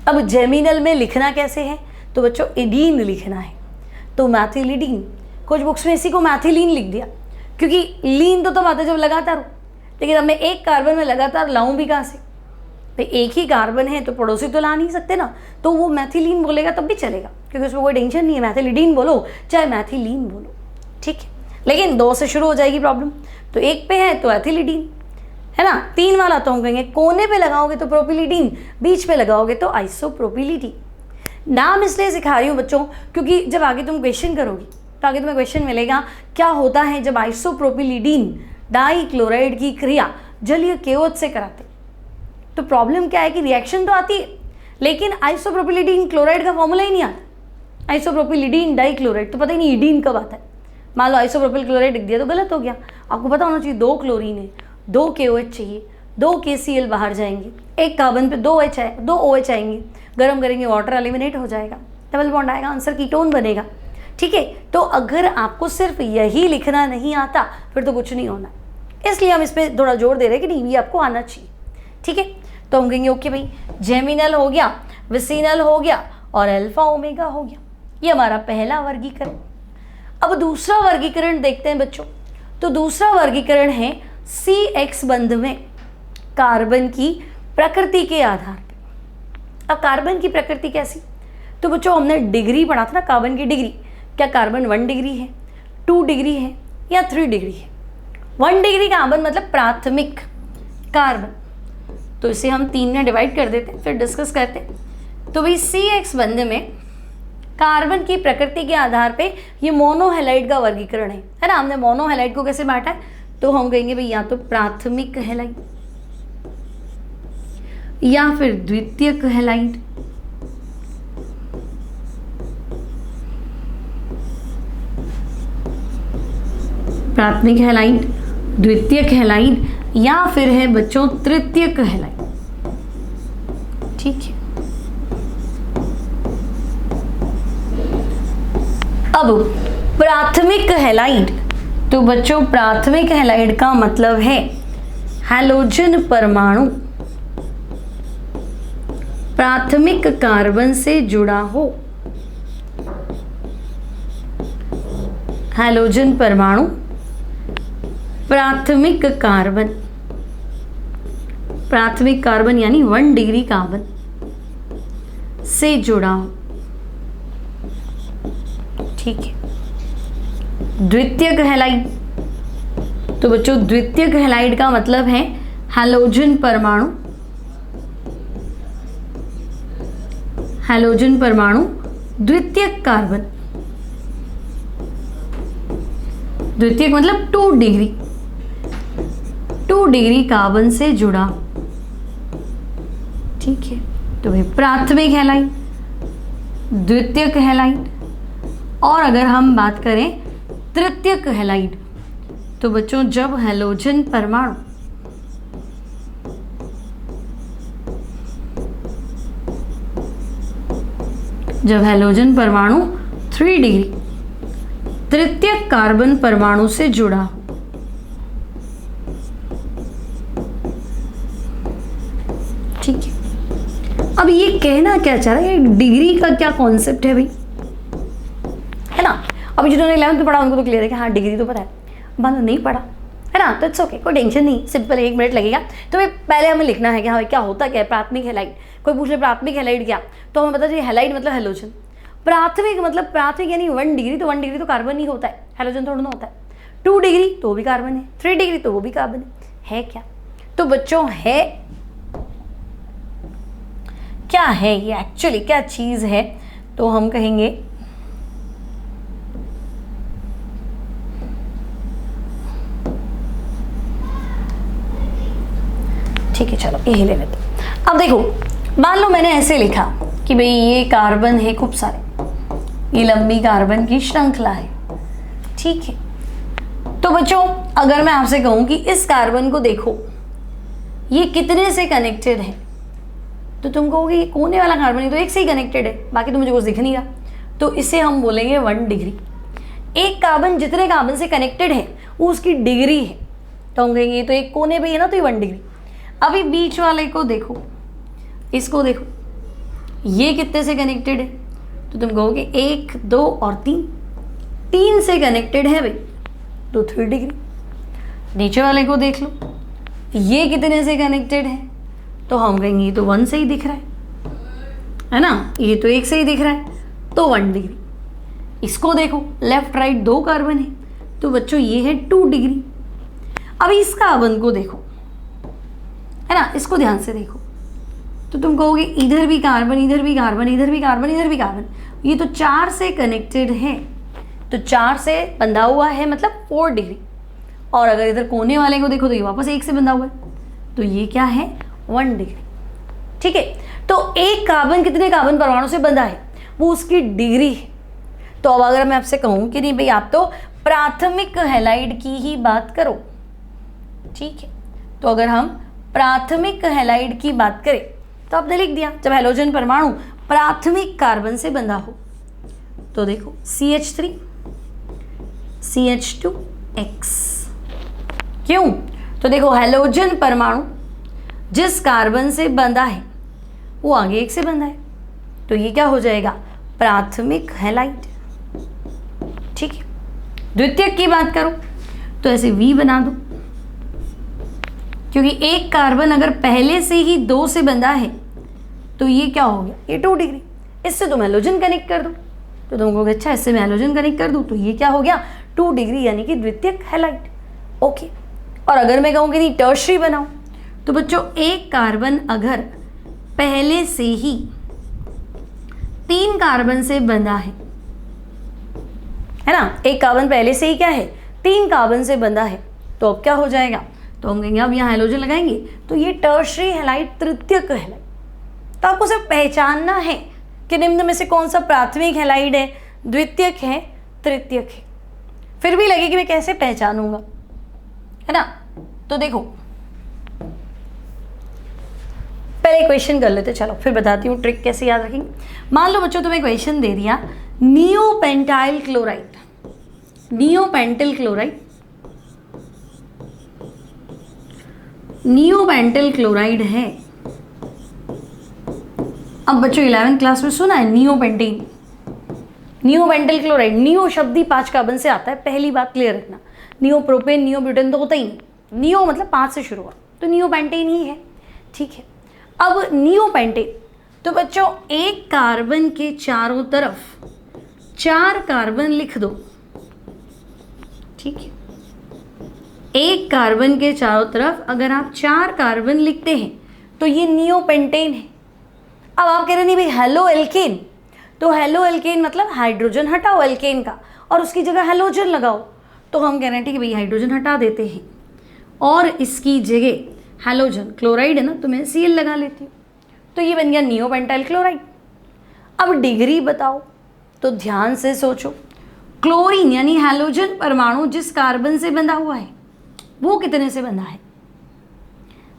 अब जेमिनल में लिखना कैसे है, तो बच्चों एडीन लिखना है, तो मैथिलिडीन। कुछ बुक्स में इसी को मैथिलीन लिख दिया, क्योंकि लीन तो आता है जब लगातार हो, लेकिन अब मैं एक कार्बन में लगातार लाऊं भी कहाँ से, भाई एक ही कार्बन है तो पड़ोसी तो ला नहीं सकते ना, तो वो मैथिलीन बोलेगा तब भी चलेगा, क्योंकि उसमें कोई टेंशन नहीं है, मैथिलिडीन बोलो चाहे मैथिलीन बोलो। ठीक है, लेकिन 2 से शुरू हो जाएगी प्रॉब्लम, तो 1 पे है तो एथिलिडीन, है ना। 3 वाला तो हम कहेंगे कोने पे लगाओगे तो प्रोपिलिडीन, बीच पे लगाओगे तो आइसोप्रोपिलिडीन। नाम इसलिए सिखा रही हूँ बच्चों, क्योंकि जब आगे तुम क्वेश्चन करोगी तो आगे तुम्हें क्वेश्चन मिलेगा क्या होता है जब आइसोप्रोपिलिडीन डाई क्लोराइड की क्रिया जलीय केओच से कराते। तो प्रॉब्लम क्या है कि रिएक्शन तो आती है, लेकिन आइसोप्रोपिलिडीन क्लोराइड का फॉर्मूला ही नहीं आता। आइसोप्रोपिलिडीन डाई क्लोराइड तो पता ही नहीं ईडीन कब आता है। मान लो आइसोप्रोपिल क्लोराइड लिख दिया तो गलत हो गया। आपको पता होना चाहिए 2 क्लोरीन है, 2 KOH चाहिए, 2 KCl बाहर जाएंगे, एक कार्बन पे 2 OH आएंगे, गर्म करेंगे वाटर एलिमिनेट हो जाएगा, डबल बॉन्ड आएगा, आंसर कीटोन बनेगा। ठीक है, तो अगर आपको सिर्फ यही लिखना नहीं आता फिर तो कुछ नहीं होना, इसलिए हम इस पर थोड़ा जोर दे रहे हैं कि नहीं ये आपको आना चाहिए। ठीक है, तो हम कहेंगे ओके भाई, जेमिनल हो गया, विसिनल हो गया, और अल्फा ओमेगा हो गया। ये हमारा पहला वर्गीकरण। अब दूसरा वर्गीकरण देखते हैं बच्चों। तो दूसरा वर्गीकरण है CX बंध में कार्बन की प्रकृति के आधार पर। अब कार्बन की प्रकृति कैसी, तो बच्चों हमने डिग्री पढ़ा था ना, कार्बन की डिग्री। क्या कार्बन 1 डिग्री है, 2 डिग्री है, या 3 डिग्री है। 1 डिग्री कार्बन मतलब प्राथमिक कार्बन, तो इसे हम 3 में डिवाइड कर देते हैं, फिर डिस्कस करते हैं। तो भाई CX बंध में कार्बन की प्रकृति के आधार पे ये मोनोहेलाइड का वर्गीकरण है ना। हमने मोनोहेलाइड को कैसे बांटा है, तो हम कहेंगे भाई या तो प्राथमिक हेलाइड या फिर द्वितीयक हेलाइड, प्राथमिक हेलाइड, द्वितीयक हेलाइड, या फिर है बच्चों तृतीयक हेलाइड। ठीक है, अब प्राथमिक हेलाइड, तो बच्चों प्राथमिक हेलाइड का मतलब है हैलोजन परमाणु प्राथमिक कार्बन से जुड़ा हो। हैलोजन परमाणु प्राथमिक कार्बन यानी 1 डिग्री कार्बन से जुड़ा हो। ठीक है, द्वितीयक हेलाइड, तो बच्चों द्वितीयक हेलाइड का मतलब है हैलोजन परमाणु द्वितीयक कार्बन, द्वितीयक मतलब 2 डिग्री कार्बन से जुड़ा। ठीक है, तो भाई प्राथमिक हेलाइड, द्वितीयक हेलाइड, और अगर हम बात करें तृतीयक हेलाइड, तो बच्चों जब हैलोजन परमाणु जब हैलोजन परमाणु 3 डिग्री तृतीयक कार्बन परमाणु से जुड़ा हो। ठीक है, अब ये कहना क्या चाह रहा है, डिग्री का क्या कॉन्सेप्ट है भाई, है ना। अभी जिन्होंने 11th में पढ़ा उनको तो क्लियर है कि हाँ डिग्री तो पता है, बांधो नहीं पढ़ा है ना, तो इट्स ओके, कोई टेंशन नहीं, सिंपल 1 मिनट लगेगा। तो भाई पहले हमें लिखना है कि हाँ क्या होता क्या है प्राथमिक हैलाइड। कोई पूछ ले प्राथमिक हैलाइड क्या, तो हमें पता चलिए हैलाइड मतलब हेलोजन। प्राथमिक मतलब प्राथमिक यानी 1 डिग्री, तो 1 डिग्री तो कार्बन ही होता है, हेलोजन थोड़ा ना होता है। 2 डिग्री तो वो भी कार्बन है, 3 डिग्री तो वो भी कार्बन है क्या। तो बच्चों है क्या है ये एक्चुअली क्या चीज है, तो हम कहेंगे ठीक है चलो यही ले लेते। अब देखो मान लो मैंने ऐसे लिखा कि भाई ये कार्बन है खूब सारे, ये लंबी कार्बन की श्रृंखला है, ठीक है। तो बच्चों अगर मैं आपसे कहूं कि इस कार्बन को देखो ये कितने से कनेक्टेड है, तो तुम कहोगे ये कोने वाला कार्बन है तो एक से ही कनेक्टेड है, बाकी तो मुझे कुछ दिख नहीं रहा, तो इसे हम बोलेंगे 1 डिग्री। एक कार्बन जितने कार्बन से कनेक्टेड है वो उसकी डिग्री है, तो हम कहेंगे ये तो एक कोने पे है ना, तो ये 1 डिग्री। अभी बीच वाले को देखो, इसको देखो, ये कितने से कनेक्टेड है, तो तुम कहोगे 1 2 और 3 से कनेक्टेड है भाई, तो 3 डिग्री। नीचे वाले को देख लो, ये कितने से कनेक्टेड है, तो हम कहेंगे ये तो 1 से ही दिख रहा है ना, ये तो 1 से ही दिख रहा है, तो 1 डिग्री। इसको देखो लेफ्ट राइट 2 कार्बन है, तो बच्चों ये है 2 डिग्री। अभी इस कार्बन को देखो है ना, इसको ध्यान से देखो, तो तुम कहोगे इधर भी कार्बन, इधर भी कार्बन, इधर भी कार्बन, इधर भी कार्बन, ये तो 4 से कनेक्टेड है, तो 4 से बंधा हुआ है मतलब 4 डिग्री। और अगर इधर कोने वाले को देखो तो ये वापस 1 से बंधा हुआ है, तो ये क्या है 1 डिग्री, ठीक है। तो एक कार्बन कितने कार्बन परमाणु से बंधा है वो उसकी डिग्री है। तो अब अगर मैं आपसे कहूं कि नहीं भाई आप तो प्राथमिक हैलाइड की ही बात करो, ठीक है, तो अगर हम प्राथमिक हैलाइड की बात करें तो आपने लिख दिया जब हैलोजन परमाणु प्राथमिक कार्बन से बंधा हो, तो देखो CH3 CH2X। क्यों, तो देखो हैलोजन परमाणु जिस कार्बन से बंधा है वो आगे 1 से बंधा है, तो ये क्या हो जाएगा प्राथमिक हैलाइड, ठीक है। द्वितीयक की बात करो तो ऐसे V बना दो, क्योंकि एक कार्बन अगर पहले से ही 2 से बंधा है तो ये क्या हो गया, ये 2 डिग्री। इससे तुम हैलोजन कनेक्ट कर दो, तो तुम कहोगे अच्छा इससे मैं हैलोजन कनेक्ट कर दूं, तो ये क्या हो गया 2 डिग्री यानी कि द्वितीयक हैलाइड, ओके। और अगर मैं कहूँ कि नहीं टर्शरी बनाओ, तो बच्चों एक कार्बन अगर पहले से ही 3 कार्बन से बंधा है ना, एक कार्बन पहले से ही क्या है 3 कार्बन से बंधा है, तो अब क्या हो जाएगा, तो हम कहेंगे अब यहाँ हैलोजन लगाएंगे तो ये टर्शरी हैलाइड तृतीयक हैलाइड। तो आपको सिर्फ पहचानना है कि निम्न में से कौन सा प्राथमिक हैलाइड है, द्वितीयक है, तृतीयक है। फिर भी लगे कि मैं कैसे पहचानूंगा, है ना। तो देखो पहले क्वेश्चन कर लेते, चलो फिर बताती हूँ ट्रिक कैसे याद रखेंगे। मान लो बच्चों तुम्हें क्वेश्चन दे दिया neopentyl chloride, neopentyl chloride, neopentyl chloride है। अब बच्चों 11th क्लास में सुना है नियोपेंटीन, नियोपेंटाइल क्लोराइड, नियो शब्द ही 5 कार्बन से आता है, पहली बात क्लियर रखना। नियो प्रोपेन नियो ब्यूटेन तो होता ही नहीं, नियो मतलब 5 से शुरू हुआ, तो नियोपेंटेन ही है, ठीक है। अब नियोपेंटेन तो बच्चों एक कार्बन के चारों तरफ 4 कार्बन लिख दो, ठीक है। एक कार्बन के चारों तरफ अगर आप 4 कार्बन लिखते हैं तो ये नियोपेंटेन है। अब आप कह रहे नहीं भाई हेलो एल्केन, तो हेलो एल्केन मतलब हाइड्रोजन हटाओ एल्केन का और उसकी जगह हैलोजन लगाओ, तो हम कह रहे हैं ठीक है भाई हाइड्रोजन हटा देते हैं और इसकी जगह हैलोजन, क्लोराइड है ना तो मैं Cl लगा लेती हूँ, तो ये बन गया नियोपेंटाइल क्लोराइड। अब डिग्री बताओ, तो ध्यान से सोचो, क्लोरीन यानी हैलोजन परमाणु जिस कार्बन से बंधा हुआ है वो कितने से बंधा है,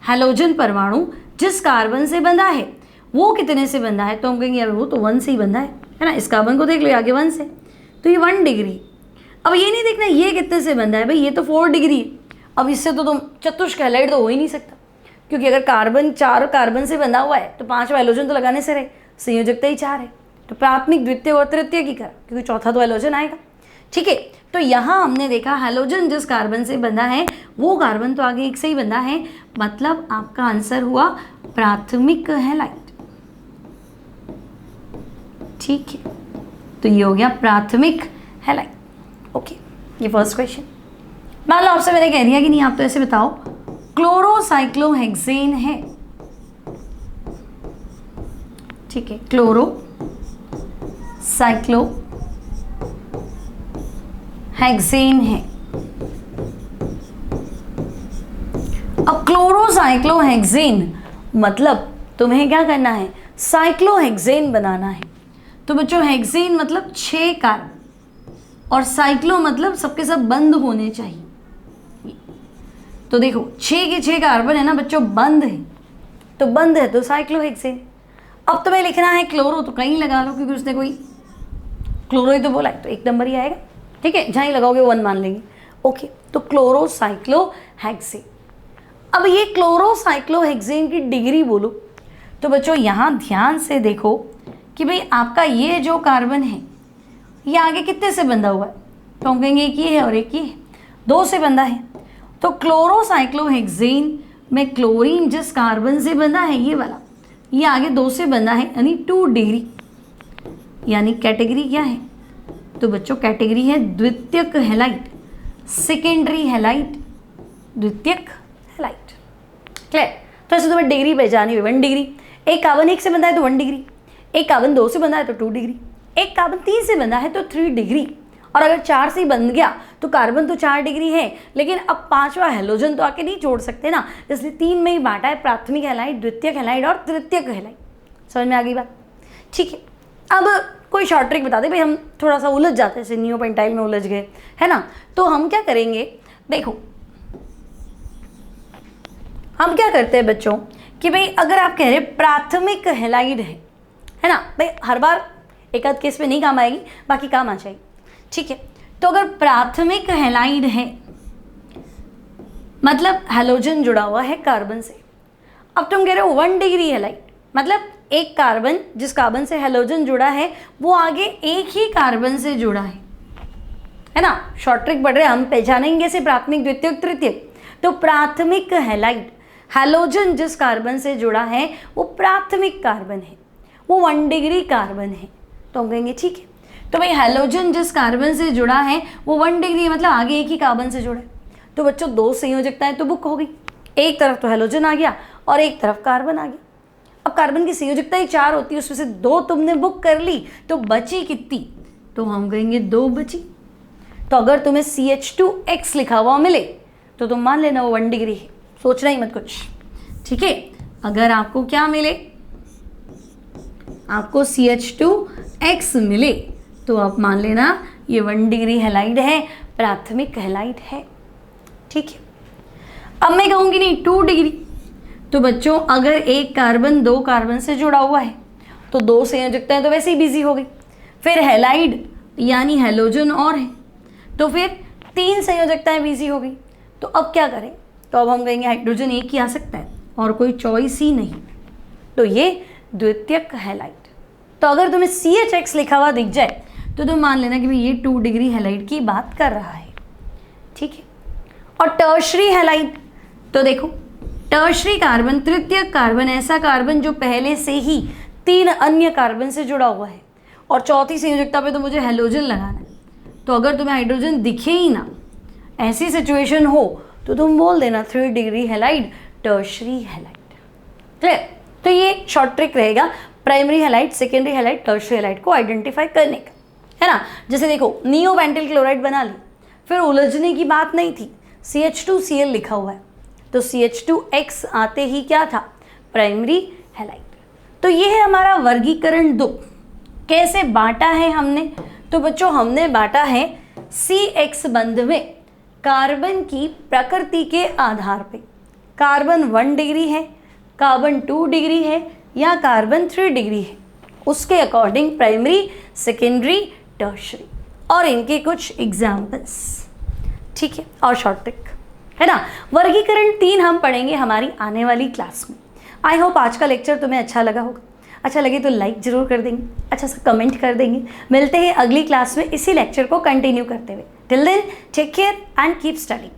हैलोजन परमाणु जिस कार्बन से बंधा है वो कितने से बंधा है, तो हम कहेंगे यार वो तो 1 से ही बंधा है ना। इस कार्बन को देख लो आगे 1 से, तो ये 1 डिग्री। अब ये नहीं देखना ये कितने से बंधा है, भाई ये तो 4 डिग्री है। अब इससे तो तुम चतुष्क हैलाइड तो हो ही नहीं सकता, क्योंकि अगर कार्बन 4 कार्बन से बंधा हुआ है तो 5 हैलोजन तो लगाने से रहे, संयोजकता ही 4 है, तो प्राथमिक द्वितीय और तृतीय की करा, क्योंकि चौथा तो हैलोजन आएगा। ठीक है, तो यहाँ हमने देखा हैलोजन जिस कार्बन से बंधा है वो कार्बन तो आगे एक से ही बंधा है, मतलब आपका आंसर हुआ प्राथमिक हैलाइड। ठीक है, तो ये हो गया प्राथमिक हैलाइड। ओके, ये फर्स्ट क्वेश्चन। मान लो आपसे मैंने कह दिया कि नहीं, आप तो ऐसे बताओ क्लोरोसाइक्लोहेक्सेन है। ठीक है, क्लोरोसाइक्लोहेक्सेन है। अब क्लोरोसाइक्लोहेक्सेन मतलब तुम्हें क्या करना है, साइक्लोहेक्सेन बनाना है। तो बच्चों हेक्सेन मतलब 6 कार्बन और साइक्लो मतलब सबके सब बंद होने चाहिए। तो देखो 6 के 6 कार्बन है ना बच्चों, बंद है, तो बंद है तो साइक्लोहेक्सेन। अब तुम्हें लिखना है क्लोरो, तो कहीं लगा लो क्योंकि उसने कोई क्लोरो ही तो बोला है, तो 1 नंबर ही आएगा। ठीक है, जहाँ ही लगाओगे 1 मान लेंगे। ओके, तो क्लोरोसाइक्लोहेक्सेन। अब ये क्लोरोसाइक्लोहेक्सेन की डिग्री बोलो, तो बच्चों यहाँ ध्यान से देखो कि भाई आपका ये जो कार्बन है ये आगे कितने से बंधा हुआ है, तो हम कहेंगे एक ये है और एक ये है, 2 से बंधा है। तो क्लोरोसाइक्लोहेक्सेन में क्लोरीन जिस कार्बन से बंधा है ये वाला, ये आगे 2 से बंधा है, यानी 2 डिग्री, यानी कैटेगरी क्या है, तो बच्चों कैटेगरी है द्वितीयक हैलाइड, सेकेंडरी हैलाइड, द्वितीयक हैलाइड। क्लियर? तो ऐसे तुम्हें डिग्री पहचानी हुई, 1 डिग्री। एक कार्बन 1 से बंधा है तो 1 डिग्री, एक कार्बन 2 से बंधा है तो 2 डिग्री, एक कार्बन 3 से बंधा है तो 3 डिग्री, और अगर 4 से बन गया तो कार्बन तो 4 डिग्री है, लेकिन अब 5वां हैलोजन तो आके नहीं जोड़ सकते ना, इसलिए 3 में ही बांटा है, प्राथमिक हैलाइड, द्वितीयक हैलाइड और तृतीयक हैलाइड। समझ में आ गई बात? ठीक है, अब कोई शॉर्ट ट्रिक बता दे भाई, हम थोड़ा सा उलझ जाते हैं, जैसे नियोपेंटाइल में उलझ गए है ना, तो हम क्या करेंगे, देखो हम क्या करते हैं बच्चों कि भाई अगर आप कह रहे प्राथमिक हैलाइड है ना, भाई हर बार एक आध केस में नहीं काम आएगी, बाकी काम आ जाएगी। ठीक है, तो अगर प्राथमिक हैलाइड है मतलब हैलोजन जुड़ा हुआ है कार्बन से। अब तुम कह रहे हो 1 डिग्री हैलाइड, मतलब एक कार्बन जिस कार्बन से हैलोजन जुड़ा है वो आगे एक ही कार्बन से जुड़ा है ना। शॉर्ट ट्रिक पढ़ रहे हैं हम, पहचानेंगे से प्राथमिक, द्वितीयक, तृतीयक। तो प्राथमिक हैलाइड, हैलोजन जिस कार्बन से जुड़ा है वो प्राथमिक कार्बन है, वो 1 डिग्री कार्बन है, तो हम कहेंगे ठीक है। तो भाई हैलोजन जिस कार्बन से जुड़ा है वो 1 डिग्री है, मतलब आगे एक ही कार्बन से जुड़ा है, तो बच्चों 2 संयोजकताएं तो बुक हो गई, एक तरफ तो हैलोजन आ गया और एक तरफ कार्बन आ गया। अब कार्बन की संयोजकताएं 4 होती है, उसमें से 2 तुमने बुक कर ली, तो बची कितनी, तो हम कहेंगे 2 बची। तो अगर तुम्हें CH2X लिखा हुआ मिले तो तुम मान लेना वो 1 डिग्री है, सोचना ही मत कुछ। ठीक है, अगर आपको क्या मिले, आपको CH2X मिले तो आप मान लेना ये 1 डिग्री हैलाइड है, प्राथमिक हैलाइड है। ठीक है, अब मैं कहूँगी नहीं 2 डिग्री, तो बच्चों अगर एक कार्बन 2 कार्बन से जुड़ा हुआ है तो 2 संयोजकताएं तो वैसे ही बिजी हो गई, फिर हैलाइड यानी हैलोजन और है तो फिर 3 संयोजकताएं बिजी हो गई। तो अब क्या करें, तो अब हम कहेंगे हाइड्रोजन एक ही आ सकता है और कोई चॉइस ही नहीं, तो ये द्वितीयक हैलाइड। तो अगर तुम्हें CHX लिखा हुआ दिख जाए तो तुम मान लेना कि भाई ये 2 डिग्री हैलाइड की बात कर रहा है। ठीक है, और टर्शरी हैलाइड, तो देखो टर्शरी कार्बन, तृतीयक कार्बन, ऐसा कार्बन जो पहले से ही 3 अन्य कार्बन से जुड़ा हुआ है और चौथी संयोजकता पे तो मुझे हैलोजन लगाना है। तो अगर तुम्हें हाइड्रोजन दिखे ही ना, ऐसी सिचुएशन हो, तो तुम बोल देना 3 degree halide, tertiary halide. Clear? तो ये शॉर्ट ट्रिक रहेगा primary halide, secondary halide, tertiary halide को आइडेंटिफाई करने का, है ना। जैसे देखो नियोपेंटाइल क्लोराइड बना ली, फिर उलझने की बात नहीं थी, CH2Cl लिखा हुआ है, तो CH2X आते ही क्या था, प्राइमरी हैलाइड। तो ये है हमारा वर्गीकरण 2। कैसे बांटा है हमने, तो बच्चों हमने बांटा है CX बंध में कार्बन की प्रकृति के आधार पे, कार्बन 1 डिग्री है, कार्बन 2 डिग्री है या कार्बन 3 डिग्री है, उसके अकॉर्डिंग प्राइमरी, सेकेंडरी, टर्शरी, और इनके कुछ एग्जाम्पल्स। ठीक है, और शॉर्ट ट्रिक है ना। वर्गीकरण 3 हम पढ़ेंगे हमारी आने वाली क्लास में। आई होप आज का लेक्चर तुम्हें अच्छा लगा होगा। अच्छा लगे तो लाइक ज़रूर कर देंगे, अच्छा सा कमेंट कर देंगे। मिलते हैं अगली क्लास में इसी लेक्चर को कंटिन्यू करते हुए। Till then take care and keep studying.